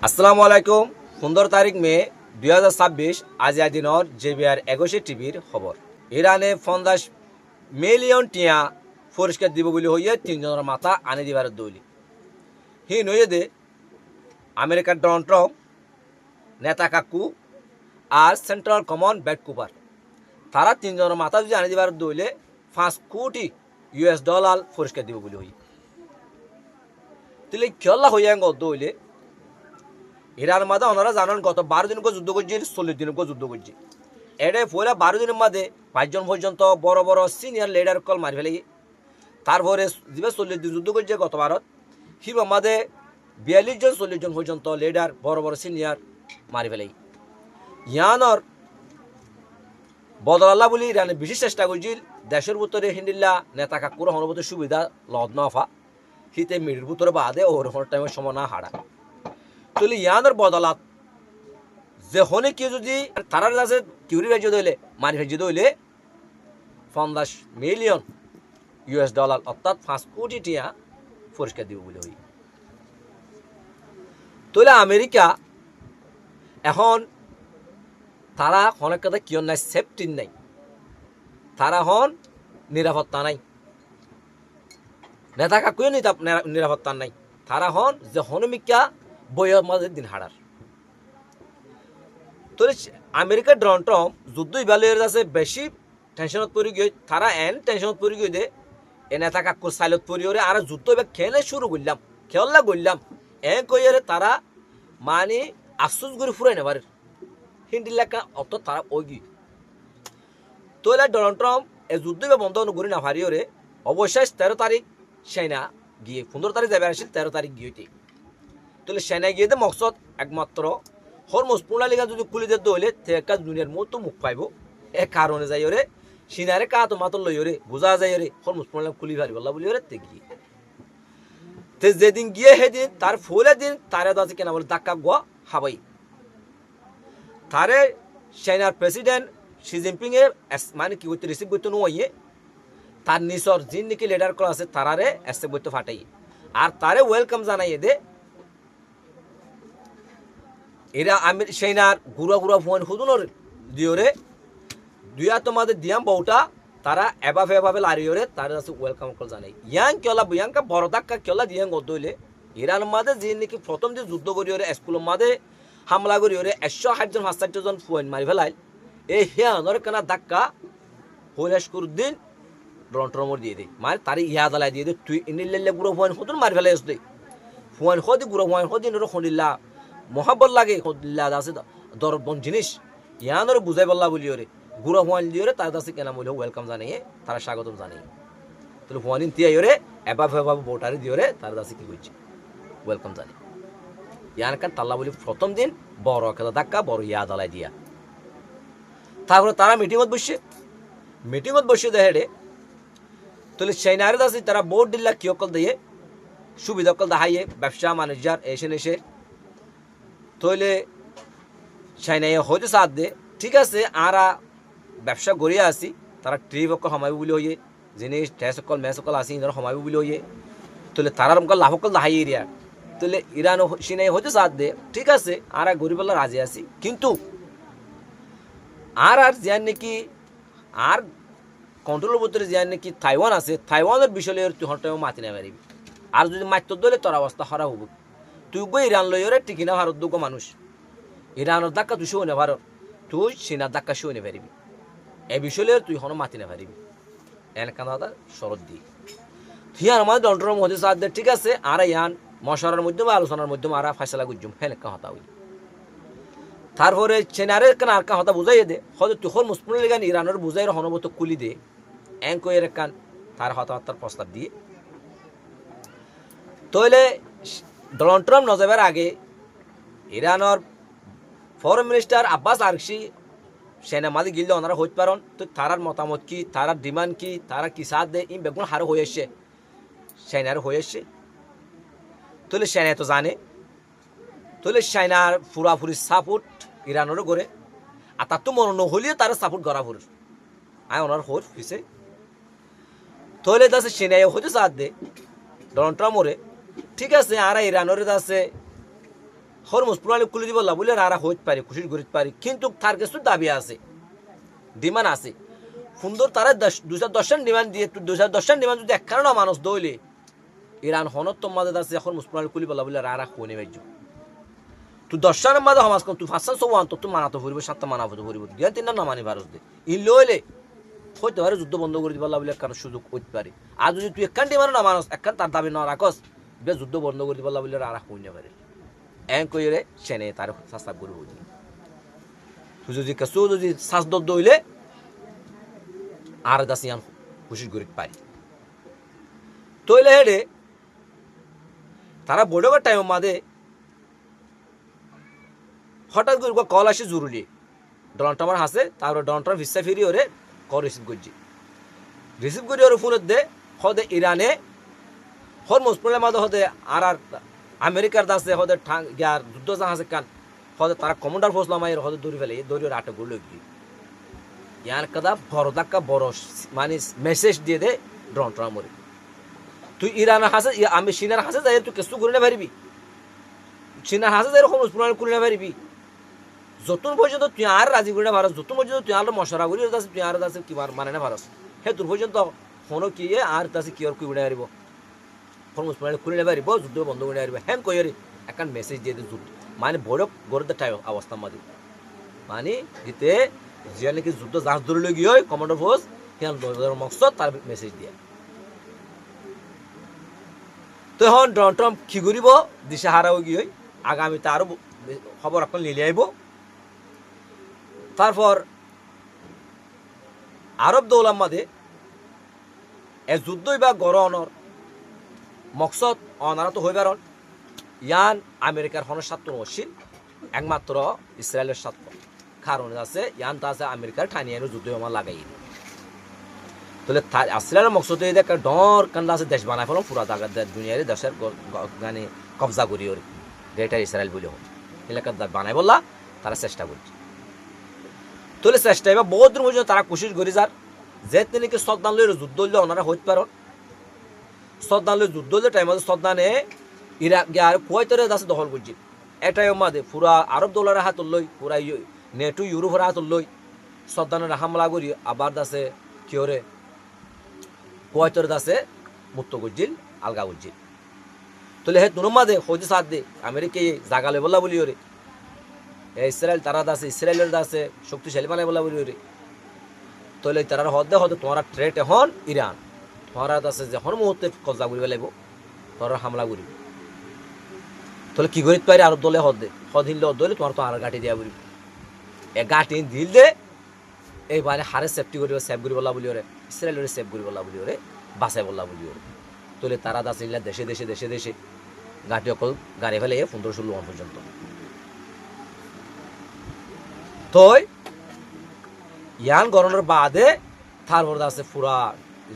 আসসালামু আলাইকুম। 15 তারিখ মে 2026 আজিয়া দিনৰ JBR 21 টিভিৰ খবৰ। ইৰাণে 50 মিলিয়ন টিয়া পুরস্কার দিব বলে হইয়ে তিনজনের মাথা আনি দিবার দৌলি হি নইয়ে দে আমেরিকার ডোনাল্ড ট্রাম্প নেতা কাকু আর সেন্ট্রাল কমন ব্যাট কুপার তারা তিনজনের মাথা যদি আনি দিবার দৌলে 5 কোটি US ডলার পুরস্কার দিব বলে হই তাহলে খেলা হইয়া দৌলে ইরান মাঝে ওনারা জানান গত 12 দিন যুদ্ধ করছে 40 দিন যুদ্ধ করছে এটা পয়লা 12 দিনের মাঝে 5 জন পর্যন্ত বড় বড় সিনিয়র লিডার কল মারি ফেলে তারপরে যে 40 দিন যুদ্ধ করছে গত ভারত হিবা মাঝে 42 জন 40 জন পর্যন্ত লিডার বড় বড় সিনিয়র মারি ফেলে ইয়ানর বদলাল্লা বলি ইরানে বিশেষ চেষ্টা করছিল দেশের ভিতরে হিন্দিল্লা নেতা কাকুর অনুভূত সুবিধা লদ নফা হিতে মিডির ভিতরে বাদে ওর টাইমের সময় না হারা তাহলে ইয়ানোর বদলাত যে হনে কি যদি তারার কাছে কিউরি ভেজে দইলে মারি ভেজে দইলে 50 মিলিয়ন US ডলার অর্থাৎ 5 কোটি টিয়া পুরস্কার দিব বলে হই তাহলে আমেরিকা এখন তারা অনেক কথা কিয় নাই সেফটি নাই তারা হন নিরাপত্তা নাই নেতা কাকুয়ে নিরাপত্তা নাই তারা হন যে হনমিকা বইয়ের মাঝে দিন হারার তো আমেরিকার ডোনাল্ড ট্রাম্প যুদ্ধ ইভালুয়ের আছে বেশি টেনশনত পড়ি গিয়ে তারা টেনশনত পড়ি গিয়ে দে এ নেতা কাকুর সাইলত পড়ি ওরে আর যুদ্ধ এবার খেলে শুরু করলাম খেলা করলাম কইরে তারা মানে আফসোস করে ফুরাই নেবার হিন্দি লেখা অত তারা ওগি তো ডোনাল্ড ট্রাম্প এ যুদ্ধ বন্ধ করে না পারি ওরে অবশ্যই 13 তারিখ সেনা গিয়ে 15 তারিখ যাবে আসিল 13 তারিখ গিয়ে তাহলে সেনা গিয়ে দে মকসদ একমাত্র হরমোজ প্রণালীকা যদি খুলে দিতে হলে তেকা দুনিয়ার মতো মুখ পাইব এ কারণে যাই ওরে সিনারে কা তো মাতল লই ওরে বোঝা যায় ওরে হরমোজ প্রণালী খুলি পারিব আল্লাহ বলি ওরে তে গিয়ে তে যেদিন গিয়ে সেদিন তার ফুলে দিন তারে দাছে কেনা বলে ধাক্কা গোয়া হাবাই তারে চাইনার প্রেসিডেন্ট শি জিনপিং এ মানে কি করতে রিসিভ করতে নইয়ে তার নিসর জিন নাকি লিডার করা আছে তারারে অ্যাকসেপ্ট করতে ফাটাই আর তারে ওয়েলকাম জানাইয়ে দে এরা আমি সেইনার গুড়া গুড়া ফোন হুদুনর দিওরে দুইয়া তোমাদের দিয়াম বউটা তারা এভাবে লারিওরে তারা আছে ওয়েলকাম কল জানাই ইয়াং কেলা বুয়াঙ্কা বড় ধাক্কা কেলা দিয়াং গদইলে ইরান মাঝে যে নাকি প্রথম যে যুদ্ধ করিওরে স্কুলের মাঝে হামলা করিওরে 160 জন 65 জন ফোন মারি ফেলাই এই হিয়ানর কেনা ধাক্কা হইলাস করদিন ডোনাল্ড ট্রাম্প দিয়ে দে মানে তারি ইয়াদ আলাই দিয়ে দে তুই ইনিল্লে গুড়া ফোন হুদুন মারি ফেলাই আসতে ফোন হদি গুড়া ফোন হদি নর খনিল্লা মহাব্বত লাগে খদিল্লা আছে দরবন জিনিস ইয়ানর বুঝাই বললা বলি ওরে গুড়া ফোন দিয়ে তার কাছে কেনা বলে ওয়েলকাম জানিয়ে তারা স্বাগতম জানিয়ে তাহলে ফোন তিয়াই ওরে এভাবে বোটারি দিয়ে ওরে তার কাছে কি করছে ওয়েলকাম জানি ইয়ানকার তাল্লা বলি প্রথম দিন বড় খেলা ধাক্কা বড় ইয়াদ আলাই দিয়া তারপরে তারা মিটিংত বসে দেখে তাহলে চাইনারে আছে তারা বোর্ড দিল্লা কি অকল দিয়ে সুবিধা অকল দেখাইয়ে ব্যবসা ম্যানেজার এসে তইলে চাইনাই হয়তো সাথ দে ঠিক আছে আরা ব্যবসা গড়িয়ে আসি তারা ট্রিপ অকল সমাইব বলে হইয়ে জিনিস টেস অকল মেস অকল আসি ইনার সমাইব বলে হইয়ে তাহলে তারার অকল লাভ অকল দেখাই এরিয়া তাহলে ইরান সিনাই হয়তো সাথ দে ঠিক আছে আরা গরিবেলা রাজি আসি কিন্তু আর যান নাকি আর কন্ট্রোলের ভিতরে যান নাকি তাইওয়ান আছে তাইওয়ানের বিষয়ে তুই হঠাৎ মাতি না পারিবি আর যদি মাত্র দলে তোর অবস্থা খারাপ হব তুই গো ইরান লইরে টিকি না ভারত দুগো মানুষ ইরানের ধাক্কা তুই শুনে ভারত তুই চীনার ধাক্কা শুনে পারিবি এ বিষয়ে তুই হনো মাতি না পারিবি এনকান দাদা শরৎ দিয়ে হিয়ান আমাদের ডন্টর মধ্যে সাথ দে ঠিক আছে আর ইয়ান মশারার মাধ্যমে আলোচনার মাধ্যমে আর ফয়সালা গুজুম হেনকা হতা হই তারপরে চেনারে কান আর কা হতা বুঝাইয়ে দে হয়তো তুই হল মুসলিম লেগান ইরানের বুঝাইর হনবত কুলি দে এর কান তার হতাহত্যার প্রস্তাব দিয়ে তইলে ডোনাল্ড ট্রাম্প নজাবের আগে ইরানের ফরেন মিনিস্টার আব্বাস আরকসি সেনা মালিক গিললে ওনারা হইতে পারেন তো তারার মতামত কি তারার ডিমান্ড কি তারা কি সাথ দেয় ই বেগুন হারও হয়ে এসছে সেনার হয়ে এসছে তাহলে সেনা তো জানে তাহলে সেনার পুরাপুরি সাপোর্ট ইরানেরও করে আর তার তো মনে নহলিও তারা সাপোর্ট করা ফুর আয় ওনার হোর ফিসে তাহলে তাছে সেনাই হয়তো সাথ দে ডোনাল্ড ট্রাম্প ওরে ঠিক আছে আর ইরানের আছে হরমুজ প্রণালী খুলে দিব বলে আর হইতে পারি খুশি করিতে পারি কিন্তু তার কিছু দাবি আছে ডিমান্ড আছে সুন্দর তারা 210 ডিমান্ড দিয়ে 210 ডিমান্ড যদি একখানা মানুষ দইলে ইরান হনত তোমাদের আছে এখন মুসলমান কুলি বলা বলে রারা কোনে মেজ তুই 10 মাঝে সমাজ তুই 5 সব আন্ত তুই মানাতে ফুরিব 7টা মানাতে ফুরিব দিয়া 3টা না মানি ভারত দে ই লইলে হইতে পারে যুদ্ধ বন্ধ করে দিবা বলে কারণ সুযোগ হইতে পারে আর যদি তুই একখান ডিমান্ড না মানুষ একখান তার দাবি না রাখস বে যুদ্ধ বন্ধ করে দিবা বলে রারা কোনে পারে এন কইরে সেনে তার শাস্তা করব তুই যদি কাসু যদি শ্বাস দইলে আর দাসিয়ান খুশি করি পারি তইলে হেডে তারা বড়বার টাইম মাদে হঠাৎ করে কল আসে জরুরি ডোনাল্ড ট্রাম্পের হাসে তারপরে ডোনাল্ড ট্রাম্প ভিসা ফিরি ওরে কল রিসিভ করি ওর ফোনের দে হদে ইরানে হরমুজ প্রণালীর মাঝে হদে আর আমেরিকার দাসে হদে গিয়ার যুদ্ধ জাহাজে কান হদে তারা কমান্ডার ফোর্স নামাই হদে দৌড়ি ফেলে দৌড়ি ওর আটক করলো ইয়ার কাদা বড় ধাক্কা বড় মানে মেসেজ দিয়ে দে ডোনাল্ড ট্রাম্প ওরে তুই ইরানের হাসে আমি চীনের হাসে যাই তুই কিছু করে না পারবি চীনের হাসে যাই হরমুজ প্রণালী করে না পারবি যতন পর্যন্ত তুই আর রাজি করে না পারস যতন পর্যন্ত তুই আর মশলা করি তুই আর দাসে কি মানে না পারস হে তোর পর্যন্ত ফোনও কি আর দাসে কি আর কি উড়ে পারিব হরমুজ প্রণালী করে না পারিব যুদ্ধ বন্ধ করে পারিব হ্যাঁ কই একটা মেসেজ দিয়ে দে যুদ্ধ মানে বড় গড়তে টাইম অবস্থা মাদি মানে দিতে যে নাকি যুদ্ধ জাহাজ ধরে গিয়ে হয় কমান্ডার ফোর্স হ্যাঁ মকসদ তার মেসেজ দিয়ে তো এখন ডোনাল্ড ট্রাম্প কি করিব দিশা হারাও গিয়ে আগামীতে আরো খবর এখন লিলে আইব তারপর আরব দৌলার মাঝে এ যুদ্ধই বা গড় অনর মকসদ অনারা তো হইবার ইয়ান আমেরিকার হনের স্বার্থ নশীল একমাত্র ইসরায়েলের স্বার্থ কারণ আছে ইয়ান তা আছে আমেরিকার ঠানিয়ানো যুদ্ধ আমার লাগাই তাহলে ইসরায়েলের মকসদ একটা ডর কান্ডা আছে দেশ বানায় ফেলাম পুরা জায়গা দুনিয়ার দেশের মানে কবজা করি ওর গ্রেটার ইসরায়েল বলে হোক এলাকার বানাই বললা তারা চেষ্টা করছে তাহলে চেষ্টা এবার বহুত দিন পর্যন্ত তারা কোশিশ করি যার যে নাকি সদ্দান লই যুদ্ধ হইলে ওনারা হইতে পারেন সদ্দান লই যুদ্ধ হইলে টাইম আছে সদ্দানে ইরাক আর কুয়েতের আছে দখল করছে এটাই মাদে পুরা আরব দৌলারের হাত লই পুরা নেটো ইউরোপের হাত লই সদ্দানের হামলা করি আবার দাসে কি ওরে কুয়েতের দাসে মুক্ত করছিল আলগা করছিল তাহলে হে দুনো মাদে হইতে সাথ দে আমেরিকা জাগালে বললা বলি ওরে ইসরায়েল তারা দাসে ইসরায়েলের দাসে শক্তিশালী বানাই বলা বলি ওরে তাহলে তারা হদে হদে তোমারা ট্রেট এখন ইরান তোমারা দাসে যখন মুহূর্তে কবজা করিবে লাগব তোরা হামলা করিব তাহলে কি করিতে পারি আরব দলে হদে হদিনলে হদলে তোমার তো আর গাঁটি দিয়া বলি এ গাঁটি দিল দে এইবারে হারে সেফটি করিব সেভ করি বলা বলি ওরে ইসরায়েলের সেভ করি বলা বলি ওরে বাঁচাই বলা বলি ওরে তাহলে তারা দাসে দেশে দেশে দেশে দেশে গাঁটি অকল গাড়ি ফেলে 15-16 পর্যন্ত তো ইয়ান গরনের বাদে তারপর আছে পুরা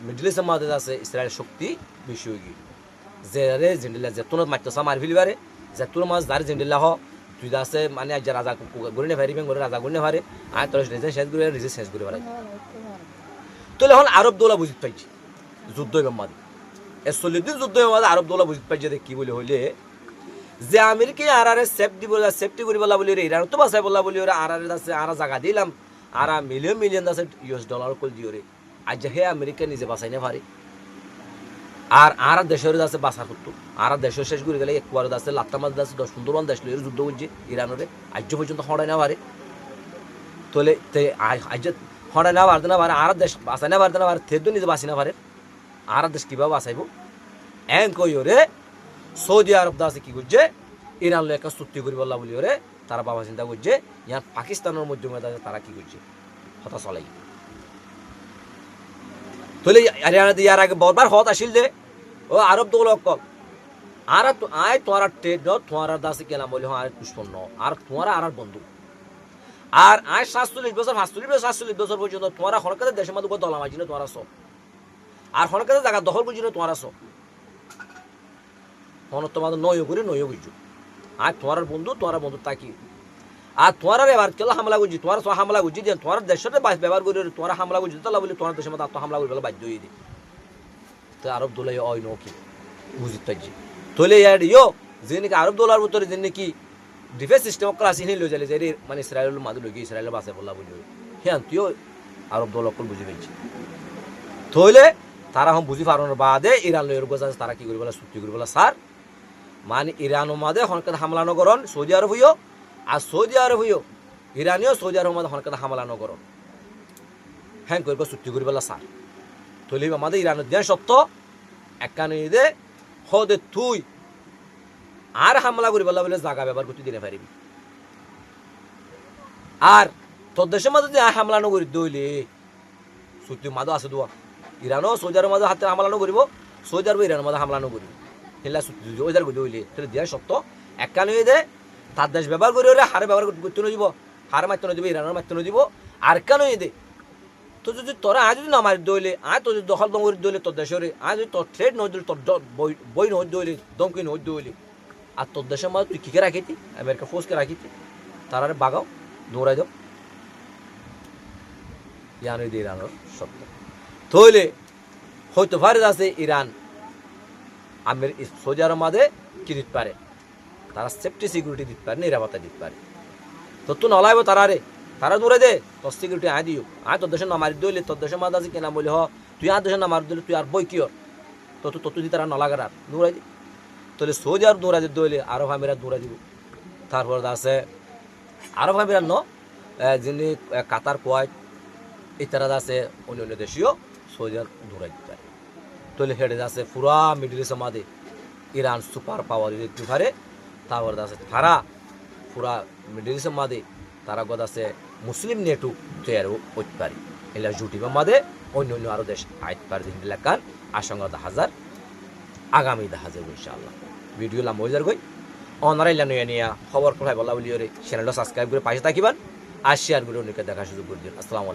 মিডল ইস্টের মাঝে আছে ইসরায়েলের শক্তি বেশি হয়ে গিয়ে যে রে জেন্ডিলা যে তোর মারতেছা মারি ফেলিবারে যে তোর মাছ দাঁড়িয়ে জেন্ডিলা হ তুই আছে মানে যে রাজা গড়ি নে পারিবেন গড়ে রাজা গড়ি নে পারে আর তোর রিজেন শেষ করে রিজেন শেষ করে পারে তাহলে এখন আরব দৌলা বুঝতে পাইছি যুদ্ধ এবং মাঝে 40 দিন যুদ্ধ মাঝে আরব দৌলা বুঝতে পাইছে যে কি বলে হইলে যে আমেরিকা আর সেফটি করি বলা বলি ইরান তো বাসাই বলা বলি ওরা আর আছে আর জায়গা দিলাম আর মিলিয়ন আছে US ডলার কল দিও রে আজ হে আমেরিকা নিজে বাসাই না পারে আর দেশের আছে বাসা করতো আর দেশ শেষ করে গেলে একবার আছে লাত্তা মাছ আছে 10-15 দেশ লইয়ের যুদ্ধ করছে ইরানের আজ পর্যন্ত হড়াই না পারে তাহলে আজ হড়াই না পারতে না পারে আর দেশ বাসাই না পারতে না পারে থেদ নিজে বাসি না পারে আর দেশ কিভাবে বাঁচাইব এন কই ওরে সৌদি আরব দাসে কি করছে ইরান লোক একটা চুক্তি করি বললা বলি ওরে তারা বাবা চিন্তা করছে ইয়ার পাকিস্তানের মাধ্যমে তারা কি করছে হতা চলাই তাহলে ইয়ার আগে বহুবার হত আসিল দে ও আরব দৌল কল আর আয় তোমার ট্রেড তোমার দাসে কেলাম বলি হ্যাঁ দুশ্মন ন আর তোমার আর বন্ধু আর আয় 47 বছর 47 বছর পর্যন্ত তোমার হরকাতে দেশের মধ্যে দলামাজি না তোমার সব আর হরকাতে জায়গা দখল করছি না তোমার সব মনে তোমাদের নয় করে নয় বুঝছো আর তোমার বন্ধু তাকি আর তোমার এবার কেলা হামলা করছি তোমার সব হামলা করছি দিয়ে তোমার দেশের ব্যবহার করে তোমার হামলা করছি তাহলে বলি তোমার দেশের মধ্যে হামলা করে বাধ্য হয়ে দিই তো আরব দোলাই অয় নো কি বুঝতে পারছি তাহলে ইয়ার যে নাকি আরব দোলার ভিতরে যে নাকি ডিফেন্স সিস্টেম ক্লাস ইনি লৈ যালে যে মানে ইসরায়েলের মাঝে লই গিয়ে ইসরায়েলের বাসে বললা বুঝি হ্যাঁ তুইও আরব দল অকল বুঝি পেয়েছি থইলে তারা হম বুঝি পারানোর বাদে ইরান লইয়ের গোজা তারা কি করি বলে চুক্তি করি বলে স্যার মানে ইরানের মাঝে হনকাত হামলা নগরণ সৌদি আরব হইও আর সৌদি আরব হইও ইরানিও সৌদি আরব মাঝে হনকাত হামলা নগরণ হ্যাঁ করব চুক্তি করি বলে স্যার থইলে আমাদের ইরানের দেন সত্য একখানে দে হদে তুই আর হামলা করি বলা বলে জায়গা ব্যবহার করতে দিনে পারিবি আর তোর দেশের মাঝে যে হামলা নগরী দইলে চুক্তি মাঝে আছে দোয়া ইরানও সৌদি আরবের মাঝে হাতে হামলা নগরিব সৌদি আরব ইরানের মাঝে হামলা নগরিব হেলা চুক্তি ওই যার দইলে তাহলে দেওয়া সত্য একখানে দে তার দেশ ব্যবহার করে হারে ব্যবহার করতে নজিব হারে মারতে নজিব ইরানের মারতে নজিব আর কেন দে তো যদি তোরা আজ যদি না মারি দইলে আজ তোর যদি দখল দমরি দইলে তোর দেশরে আজ যদি তোর ট্রেড নয় দিলে তোর বই নয় দইলে দমকি নয় দইলে আর তোর দেশের মাঝে তুই কিকে রাখিতি আমেরিকা ফোর্সকে রাখিতি তারা বাগাও দৌড়াই দাও ইয়ানই দিয়ে ইরানোর সত্য থইলে হয়তো পারে আছে ইরান আমের সৌদি আরব মাঝে কি দিতে পারে তারা সেফটি সিকিউরিটি দিতে পারে নিরাপত্তা দিতে পারে তোর তো নলাইব তারা রে তারা দূরে দে তোর সিকিউরিটি আয় দিও আয় তোর দেশে না মারি দইলে তোর দেশের মাঝে আছে কেনা বলি হ তুই আর দেশে না মারি দিলে তুই আর বই কিয়র তো তুই তারা নলাগার আর দৌড়াই দি তাহলে সৌদি আরব দৌড়াই দইলে আরব আমিরাত দৌড়াই দিব তারপর আছে আরব আমিরাত ন যিনি কাতার কুয়াইত ইত্যাদি আছে অন্য দেশীয় সৌদি আরব দৌড়াই দিতে পারে তাহলে হেডে আছে পুরা মিডল ইস্টের মাঝে ইরান সুপার পাওয়ার দিতে পারে তারপর আছে তারা পুরা মিডল ইস্টের মাঝে তারা গদ আছে মুসলিম নেটু তৈরি করতে পারে এলা জুটিবার মাঝে অন্য আরো দেশ আইতে পারে এলাকার আশঙ্কা দেখা হাজার আগামী দেখা যাবে ইনশাআল্লাহ ভিডিও লাম হয়ে যার গই অনারাইলা নিয়ে নিয়ে খবর কোথায় বলা বলি চ্যানেলটা সাবস্ক্রাইব করে পাশে থাকিবেন আর শেয়ার করে অনেকে দেখার সুযোগ করে দিন আসসালামু আলাইকুম